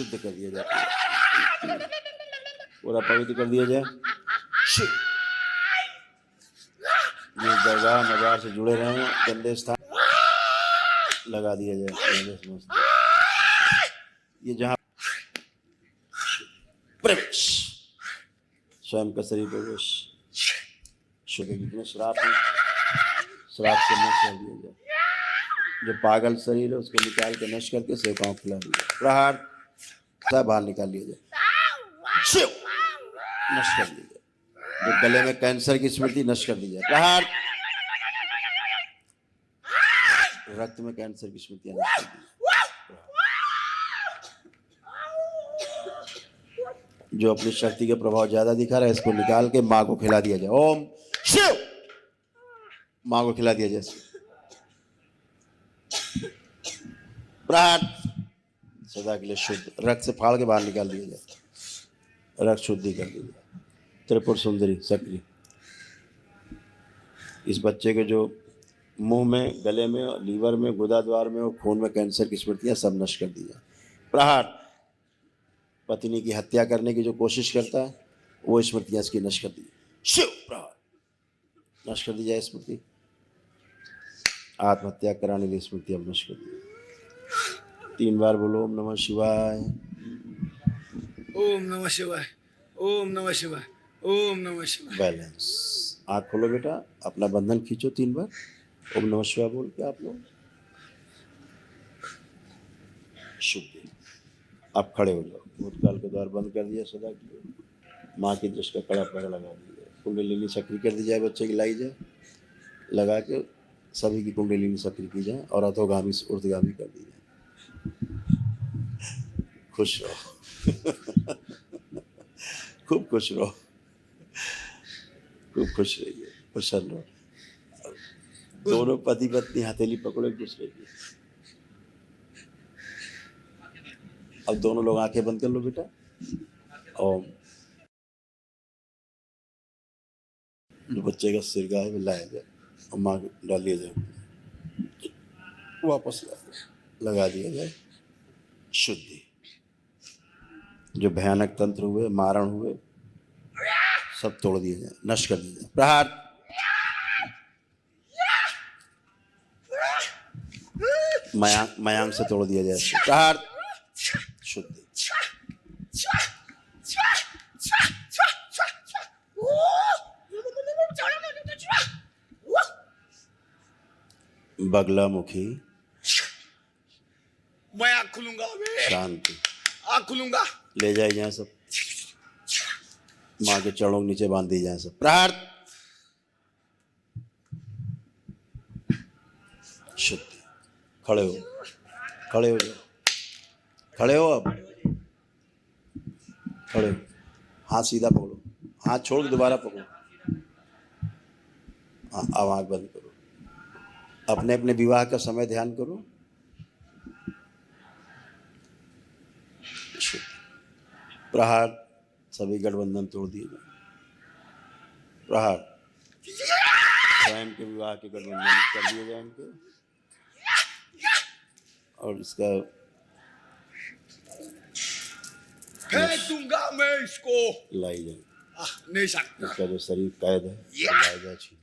शुद्ध कर दिया जाए, पूरा पवित्र कर दिया जाए। ये दरगाह मजार से जुड़े रहे, गंदे स्थान लगा दिया जाए। ये जहाँ प्रवेश, स्वयं का शरीर प्रवेश, शुद्ध जितने श्राप है, श्राप से नष्ट कर दिया जाए। जो पागल शरीर है उसको निकाल के नष्ट करके सेवकाओं को खिला दिया जाए। प्रहार बाहर निकाल लिया जाए, नष्ट कर दिया जाए। जो गले में कैंसर की स्मृति नष्ट कर दी जाए। प्रहार, रक्त में कैंसर की स्मृतियां नष्ट कर दी। जो अपनी शक्ति के प्रभाव ज्यादा दिखा रहा है इसको निकाल के माँ को खिला दिया जाए। ओम शिव, माँ को खिला दिया जाए। प्रहार, सदा के लिए शुद्ध, रक्त से फाड़ के बाहर निकाल दिया जाए, रक्त शुद्धि कर दी जाए। त्रिपुर सुंदरी सक्रिय, इस बच्चे के जो मुंह में, गले में, लीवर में, गुदा द्वार में और खून में कैंसर की स्मृतियां सब नष्ट कर दी जाए। प्रहार, पत्नी की हत्या करने की जो कोशिश करता है वो स्मृतियां इसकी नष्ट कर दी। शिव, प्रहार, नष्ट कर दी जाए स्मृति। आत्महत्या कराने की स्मृति अब नष्ट कर दी। 3 बार बोलो ओम नमः शिवाय, ओम नमः शिवाय, ओम नमः शिवाय, ओम नमः शिवाय। बैलेंस। आँख खोलो बेटा, अपना बंधन खींचो 3 बार, ओम नमः शिवाय बोल के आप लोग। शुद्ध। आप खड़े हो जाओ, भूतकाल के द्वार बंद कर दिया सदा के लिए। माँ की दृष्टि का कड़ा पहरा लगा दिया जाए। कुंडलिनी सक्रिय कर दी जाए, बच्चे की लाई जाए, लगा के सभी की कुंडलिनी सक्रिय की जाए और अधोगामी से ऊर्ध्वगामी कर दी जाए। खुश रहो, खूब खुश रहो, खूब खुश रहिए, प्रसन्न रहो। दोनों पति पत्नी हथेली पकड़ो एक दूसरे की। अब दोनों लोग आंखें बंद कर लो बेटा। ओम। जो बच्चे का सिर गाय में लाया जाए और माँ डाल दिया जाए, वापस लगा दिया जाए। शुद्धि। जो भयानक तंत्र हुए, मारण हुए, सब तोड़ दिए जाए, नष्ट कर दिए जाए। प्रहार। मयांग से तोड़ दिया जाए। प्रहार। शुद्धि। बगला मुखी, मैं आँख खुलूंगा, शांति, आँख खुलूंगा। ले जाए जाए सब, माँ के चरणों के नीचे बांध दी जाए सब। प्रहार। शुद्धि। खड़े हो, खड़े हो जाओ, खड़े हो। अब खड़े हो, हाथ सीधा पकड़ो, हाथ छोड़ के दोबारा पकड़ो। अब आँख बंद करो, अपने अपने विवाह का समय ध्यान करो। प्रहार। सभी गठबंधन तोड़ दिए जाए। प्रहार। स्वयं के विवाह के गठबंधन कर दिए जाए इनके, और इसका फेंक दूंगा मैं इसको, लाई जाए। नहीं सकता। इसका जो शरीर कैद है लाया जाए, छीन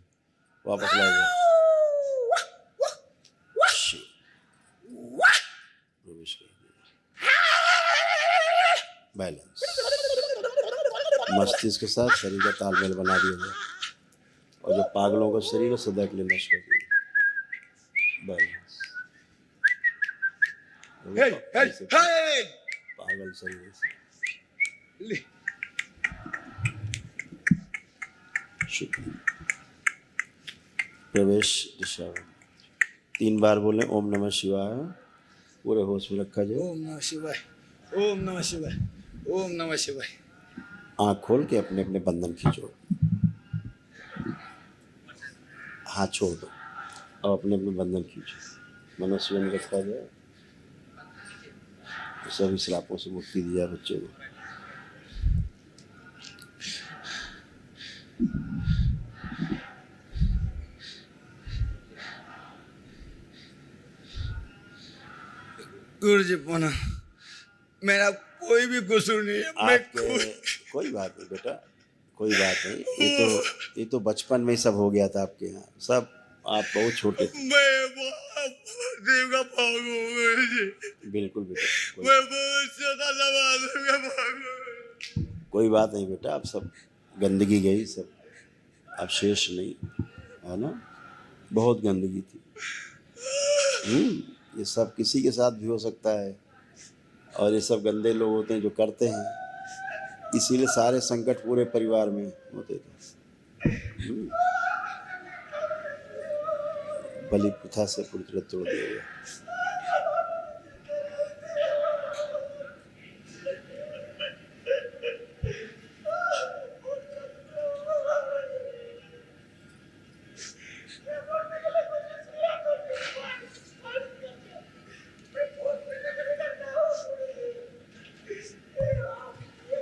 वापस लाया जाए। प्रवेश कर दिया। बैलेंस। मस्तिष्क के साथ शरीर का तालमेल बना दिया जाए और जो पागलों का शरीर है सदा के लिए नष्ट कर दिया। बैलेंस। पागल शरीर से प्रवेश दिशा। 3 बार बोले ओम नमः शिवाय, पूरे होश में रखा जाए। ओम नमः शिवाय, ओम नमः शिवाय, ओम नमः शिवाय। आँख खोल के अपने अपने बंधन खींचो, हाथ छोड़ दो और अपने अपने बंधन खींचो। मनुष्य में रखा जाए, सभी श्रापों से मुक्ति दी जाए बच्चे को। गुरु जी मेरा कोई भी कसूर नहीं है, मैं आपके कोई बात नहीं बेटा, कोई बात नहीं। ये तो बचपन में ही सब हो गया था आपके यहाँ, सब आप बहुत छोटे थे। मैं बहुत देव का भाग हूँ गुरुजी, बिल्कुल बेटा, मैं बहुत ज्यादा नवाज का भाग हूँ। कोई बात नहीं बेटा, अब सब गंदगी गई, सब अब शेष नहीं है ना, बहुत गंदगी थी। ये सब किसी के साथ भी हो सकता है, और ये सब गंदे लोग होते हैं जो करते हैं, इसीलिए सारे संकट पूरे परिवार में होते थे। बलि प्रथा से पूरी तरह तोड़ दिया गया।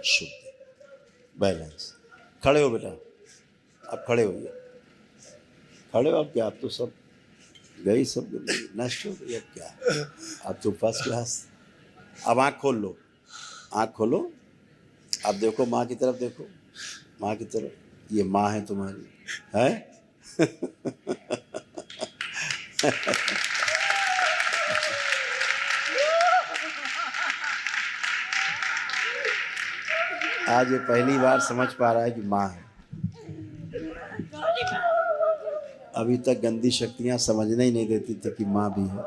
शुद्ध बैलेंस। खड़े हो बेटा, अब खड़े होइए, खड़े हो। अब क्या, आप तो सब गई, सब नष्ट हो गई, अब क्या, अब तो फर्स्ट क्लास। अब आँख खोल लो, आँख खोलो, अब देखो माँ की तरफ, देखो माँ की तरफ, ये माँ है तुम्हारी, है। आज ये पहली बार समझ पा रहा है कि माँ है। अभी तक गंदी शक्तियाँ समझने ही नहीं देती थी कि माँ भी है,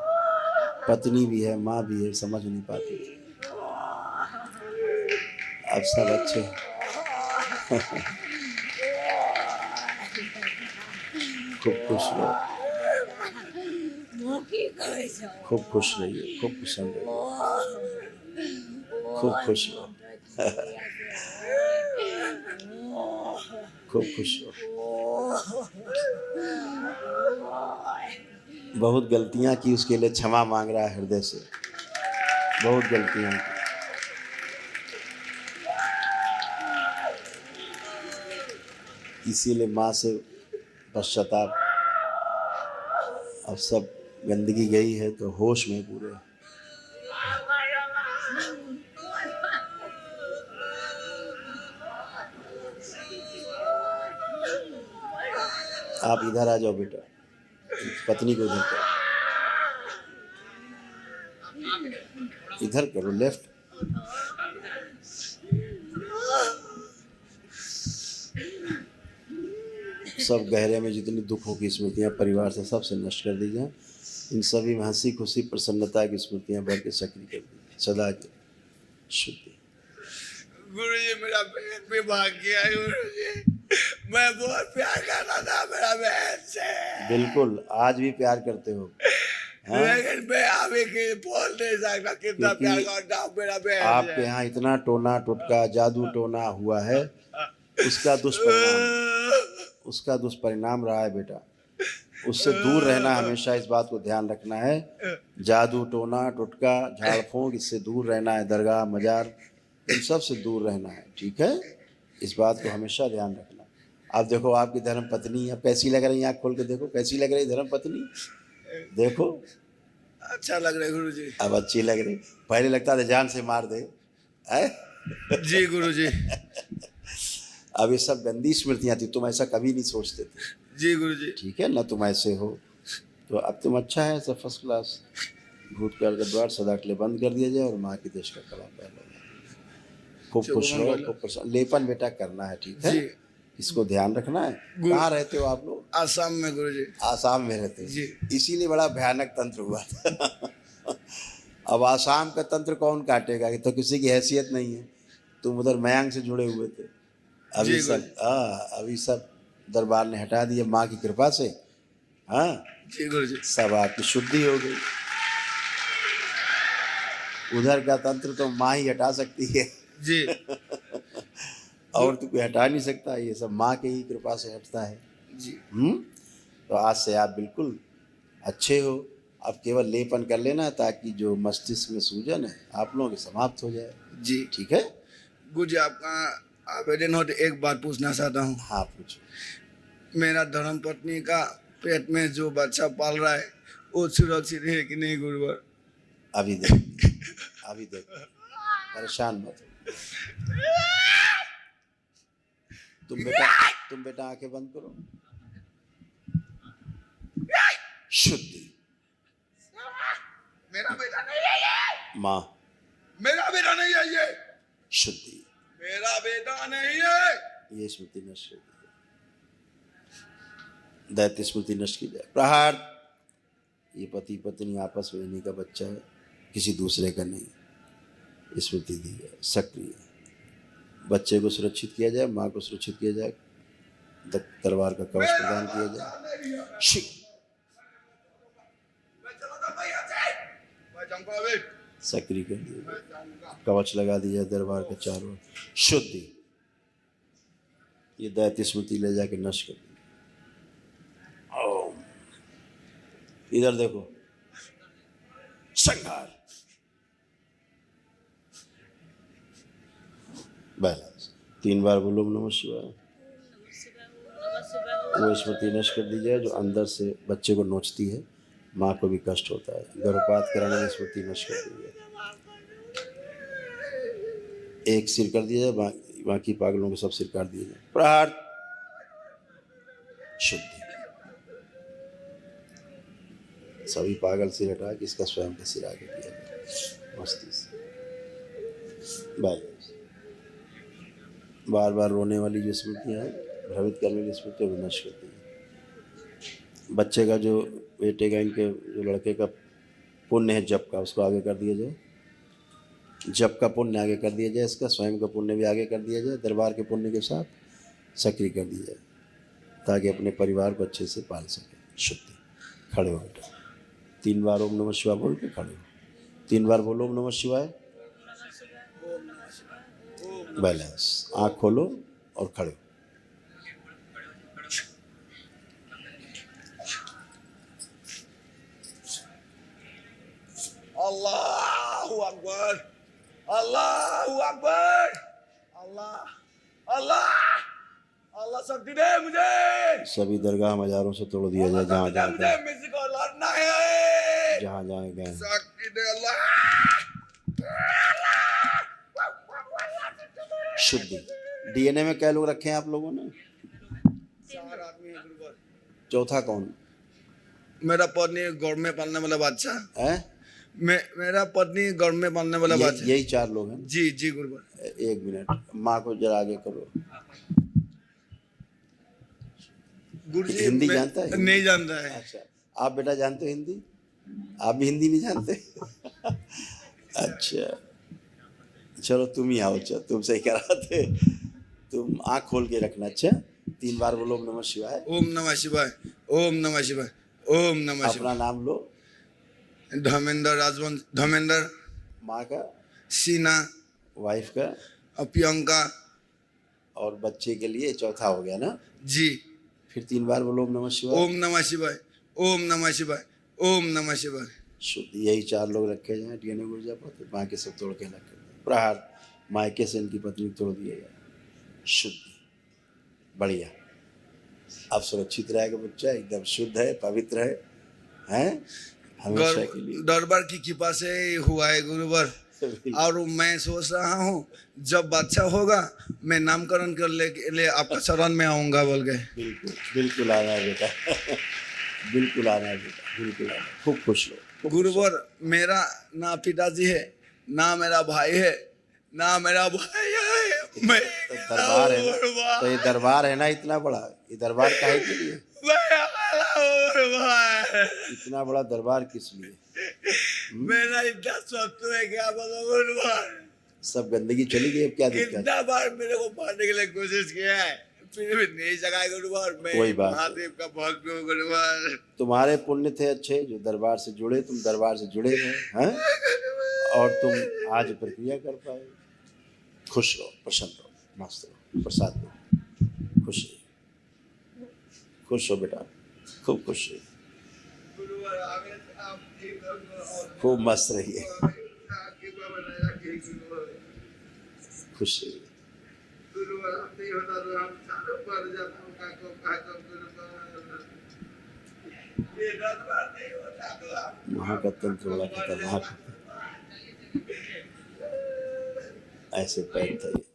पत्नी भी है, माँ भी है, समझ नहीं पाती थी। अब सब अच्छे हैं। खूब खुश रहो, खूब खुश रहिए, खूब पसंद रहिए, खूब खुश रहो, खूब खुश रहो। बहुत गलतियां की, उसके लिए क्षमा मांग रहा है हृदय से, बहुत गलतियां की। इसीलिए माँ से पश्चाताप। अब सब गंदगी गई है तो होश में पूरे। आप इधर आ जाओ बेटा, पत्नी को इधर करो, इधर करो, लेफ्ट। सब गहरे में जितनी दुखों की स्मृतियाँ परिवार से सबसे नष्ट कर दी जाए। इन सभी में हंसी खुशी प्रसन्नता की स्मृतियाँ भर के सक्रिय कर दी सदा के शुद्धि। गुरुजी मेरा बहन भी भाग गया है गुरुजी, मैं बहुत प्यार करता था मेरा बहन से। बिल्कुल, आज भी प्यार करते हो। हाँ? लेकिन मैं अभी के बोल नहीं सकता कितना प्यार करता हूँ मेरा बहन से। आपके यहाँ इतना टोना टोटका जादू टोना हुआ है, उसका दुष्परिणाम रहा है बेटा। उससे दूर रहना, हमेशा इस बात को ध्यान रखना है। जादू टोना टोटका झाड़ फूंक, इससे दूर रहना है। दरगाह मजार, इन सब से दूर रहना है, ठीक है। इस बात को हमेशा ध्यान रखना। अब देखो आपकी धर्म पत्नी अब कैसी लग रही है, आँख खोल के देखो कैसी लग रही धर्म पत्नी, देखो। अच्छा लग रहा है गुरुजी। अब अच्छी लग रही, पहले लगता था जान से मार दे, है? जी गुरुजी। अब ये सब गंदी स्मृतियाँ थी, तुम ऐसा कभी नहीं सोचते थे। जी गुरुजी। ठीक है ना, तुम ऐसे हो तो अब तुम अच्छा है, सब फर्स्ट क्लास। भूतकाल का द्वार सदा के लिए बंद कर दिया जाए और माँ की देश का कला पहले। खूब खुश रहो, खूब प्रसन्न। लेपन बेटा करना है, ठीक है, इसको ध्यान रखना है। कहाँ रहते हो आप लोग? आसाम में गुरुजी। आसाम में रहते हैं जी। इसीलिए बड़ा भयानक तंत्र हुआ था। अब आसाम का तंत्र कौन काटेगा, ये तो किसी की हैसियत नहीं है। तुम उधर मयांग से जुड़े हुए थे, अभी सब दरबार ने हटा दिया माँ की कृपा से। हाँ जी गुरुजी। सब आपकी शुद्धि हो गई। उधर का तंत्र तो माँ ही हटा सकती है जी। और तो कोई हटा नहीं सकता, ये सब माँ की ही कृपा से हटता है जी। तो आज से आप बिल्कुल अच्छे हो। अब केवल लेपन कर लेना ताकि जो मस्तिष्क में सूजन है आप लोगों की समाप्त हो जाए। जी ठीक है गुरुजी, आपका आवेदन हो तो एक बात पूछना चाहता हूँ। हाँ पूछो। मेरा धर्म पत्नी का पेट में जो बच्चा पाल रहा है वो सुरक्षित है कि नहीं गुरुवर? अभी देखो, अभी देखो, परेशान मत हो। तुम बेटा आंखें बंद करो। शुद्धि। मेरा बेटा नहीं है ये। माँ। मेरा बेटा नहीं है ये। शुद्धि। मेरा बेटा नहीं है। ये स्मृति नष्ट हो गई। दैत्य स्मृति नष्ट की जाए। प्रहार। ये पति पत्नी आपस में इन्हीं का बच्चा है, किसी दूसरे का नहीं। स्मृति दी है सक्रिय। बच्चे को सुरक्षित किया जाए, माँ को सुरक्षित किया जाए, तलवार का कवच प्रदान किया जाए। शिव। सक्रिय कर दिया, कवच लगा दिया दरबार के चारों। शुद्धि। ये दैत्य स्मृति ले जाके नष्ट कर दी। ओम। इधर देखो। संहार। बैलेंस। 3 बार बोलो ओम नमः शिवाय। वो स्मृति नष्ट कर दी जाए जो अंदर से बच्चे को नोचती है, माँ को भी कष्ट होता है। गर्भपात कराने में स्मृति नष्ट कर दी जाए। एक सिर कर दिया जाए, बाकी पागलों को सब सिर काट दिया जाए। प्रहार। शुद्धि। सभी पागल सिर हटा के इसका स्वयं का सिर आगे किया जाए मस्ती से। बैलेंस। बार बार रोने वाली जो स्मृतियाँ हैं, भ्रमित करने वाली स्मृतियाँ भी नष्ट करती हैं। बच्चे का जो बेटे का, इनके जो लड़के का पुण्य है जप का, उसको आगे कर दिया जाए। जप का पुण्य आगे कर दिया जाए, इसका स्वयं का पुण्य भी आगे कर दिया जाए, दरबार के पुण्य के साथ सक्रिय कर दिया जाए, ताकि अपने परिवार को अच्छे से पाल सके। शुद्धि। खड़े हो बेटा। 3 बार ओम नमः शिवाय बोल के खड़े हो। 3 बार बोलो ओम नमः शिवाय। बैलेंस। आँख खोलो और खड़े हो। अल्लाहु अकबर, अल्लाहु अकबर, अल्लाह अल्लाह अल्लाह शक्ति दे मुझे। सभी दरगाह मज़ारों से तोड़ दिया जाए जहाँ जहाँ मुझे किसी को लड़ना है। जहाँ जहाँ गए। शक्ति दे अल्लाह। शुद्धि। डीएनए में क्या लोग रखे हैं आप लोगों ने? 4 आदमी है गुरुवर। चौथा कौन? मेरा पत्नी गौर में पालने वाला बच्चा है? मेरा पत्नी गौर में पालने वाला बच्चा। यही 4 लोग हैं। जी जी गुरुवर। 1 मिनट, माँ को जरा आगे करो। गुरुजी हिंदी जानता है? नहीं जानता है। अच्छा, आप बेटा जानते हो हिंदी? आप भी हिंदी नहीं जानते? अच्छा, चलो तुम ही आओ। अच्छा, तुम सही कराते। तुम आँख खोल के रखना। अच्छा, 3 बार बोलो ओम नमः शिवाय। ओम नमः शिवाय, ओम नमः शिवाय, ओम नमः शिवाय। अपना नाम लो। धर्मेंद्र राजवंश। धर्मेंद्र। माँ का? सीना। वाइफ का? प्रियंका। और बच्चे के लिए चौथा हो गया ना? जी। फिर 3 बार बोलो ओम नमः शिवाय। ओम नमः शिवाय, ओम नमः शिवाय, ओम नमः शिवाय। शुद्ध। यही 4 लोग रखे जाए डीएनए गुर्जा पर, तो बाकी सब तोड़ के रखे जाए। प्रहार। मायके से इनकी पत्नी तोड़ दिया जाए। शुद्ध। बढ़िया। अब सुरक्षित रहेगा बच्चा, एकदम शुद्ध है, पवित्र है, हैं? हमेशा के लिए। दरबार की कृपा से हुआ है गुरुवर। और मैं सोच रहा हूँ जब बच्चा होगा मैं नामकरण कर ले आपका शरण में आऊंगा बोल के। बिल्कुल बिल्कुल आना है बेटा। बिल्कुल आना है बेटा, बिल्कुल आना। खूब खुश लो गुरुवर। मेरा ना पिताजी है, ना मेरा भाई है, ना मेरा भाई है। मैं तो दरबार है ना, तो ये दरबार है ना इतना बड़ा, ये दरबार काहे के लिए? इतना बड़ा दरबार किस लिए? मेरा इतना शत्रु है क्या बोलो गुरुवर। सब गंदगी चली गई, अब क्या दिक्कत? कितना बार मेरे को मारने के लिए कोशिश किया है, फिर भी नहीं सका गुरुवर। मैं कोई बात महादेव का भक्त हूँ गुरुवर। तुम्हारे पुण्य थे अच्छे जो दरबार से जुड़े, तुम दरबार से जुड़े रहे हैं, और तुम आज प्रक्रिया कर पाए। खुश रहो, प्रसन्न रहो, मस्त रहो, प्रसाद लो, खुश रहो, खुश हो बेटा, खूब खुश रहिए, खूब मस्त रहिए, खुश रहिए। वहाँ का तंत्र बड़ा खतरनाक है। ऐसे पैर थे